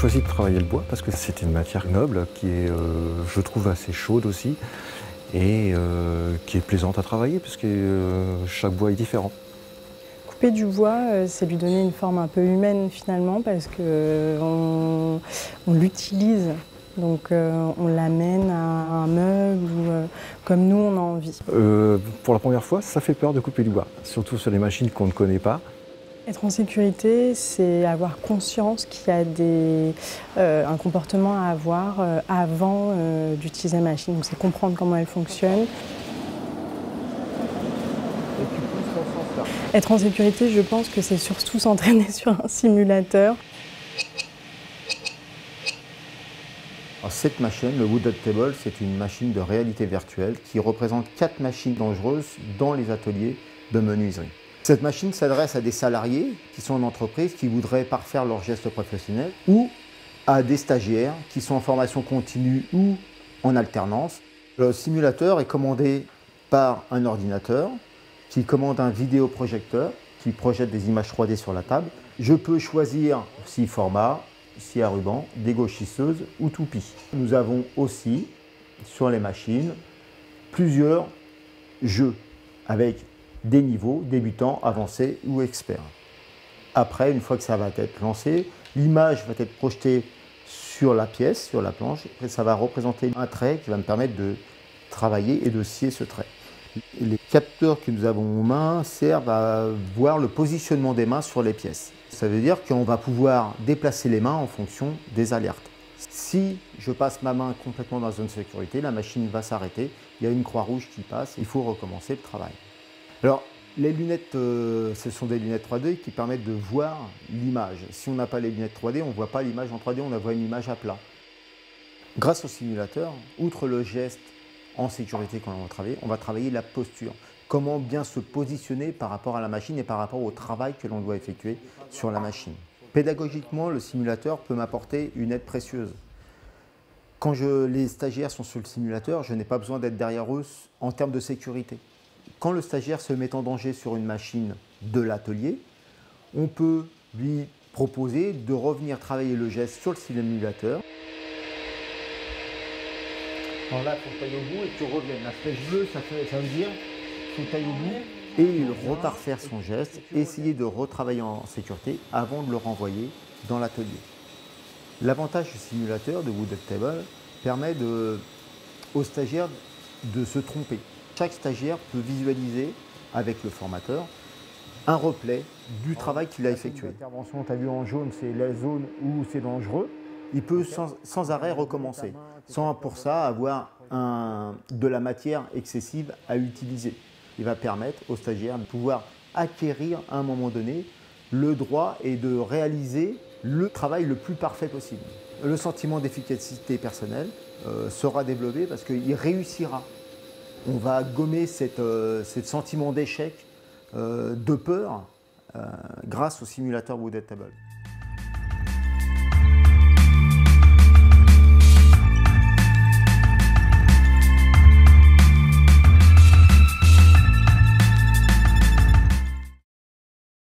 choisi de travailler le bois parce que c'est une matière noble qui est, je trouve, assez chaude aussi et qui est plaisante à travailler parce que chaque bois est différent. Couper du bois, c'est lui donner une forme un peu humaine finalement parce qu'on l'utilise. Donc on l'amène à un meuble ou comme nous on a envie. Pour la première fois, ça fait peur de couper du bois, surtout sur les machines qu'on ne connaît pas. Être en sécurité, c'est avoir conscience qu'il y a un comportement à avoir avant d'utiliser la machine. Donc c'est comprendre comment elle fonctionne. Être en sécurité, je pense que c'est surtout s'entraîner sur un simulateur. Alors, cette machine, le Wooded Table, c'est une machine de réalité virtuelle qui représente 4 machines dangereuses dans les ateliers de menuiserie. Cette machine s'adresse à des salariés qui sont en entreprise, qui voudraient parfaire leurs gestes professionnels, ou à des stagiaires qui sont en formation continue ou en alternance. Le simulateur est commandé par un ordinateur qui commande un vidéoprojecteur qui projette des images 3D sur la table. Je peux choisir scie format, scie à ruban, dégauchisseuse ou toupie. Nous avons aussi sur les machines plusieurs jeux avec des niveaux débutants, avancés ou experts. Après, une fois que ça va être lancé, l'image va être projetée sur la pièce, sur la planche. Après, ça va représenter un trait qui va me permettre de travailler et de scier ce trait. Les capteurs que nous avons aux mains servent à voir le positionnement des mains sur les pièces. Ça veut dire qu'on va pouvoir déplacer les mains en fonction des alertes. Si je passe ma main complètement dans la zone de sécurité, la machine va s'arrêter, il y a une croix rouge qui passe, il faut recommencer le travail. Alors, les lunettes, ce sont des lunettes 3D qui permettent de voir l'image. Si on n'a pas les lunettes 3D, on ne voit pas l'image en 3D, on voit une image à plat. Grâce au simulateur, outre le geste en sécurité qu'on on va travailler la posture. Comment bien se positionner par rapport à la machine et par rapport au travail que l'on doit effectuer sur la machine. Pédagogiquement, le simulateur peut m'apporter une aide précieuse. Quand les stagiaires sont sur le simulateur, je n'ai pas besoin d'être derrière eux en termes de sécurité. Quand le stagiaire se met en danger sur une machine de l'atelier, on peut lui proposer de revenir travailler le geste sur le simulateur. Alors là, il faut tailler au bout et que tu reviennes. La flèche bleue, ça veut dire qu'il faut tailler au bout. Et il repart faire son geste, essayer de retravailler en sécurité avant de le renvoyer dans l'atelier. L'avantage du simulateur de Wooded Table permet aux stagiaires de se tromper. Chaque stagiaire peut visualiser avec le formateur un replay du travail qu'il a effectué. L'intervention, tu as vu en jaune, c'est la zone où c'est dangereux. Il peut sans arrêt recommencer, sans pour ça avoir de la matière excessive à utiliser. Il va permettre aux stagiaires de pouvoir acquérir à un moment donné le droit et de réaliser le travail le plus parfait possible. Le sentiment d'efficacité personnelle sera développé parce qu'il réussira. On va gommer ce sentiment d'échec, de peur, grâce au simulateur Wooded Table.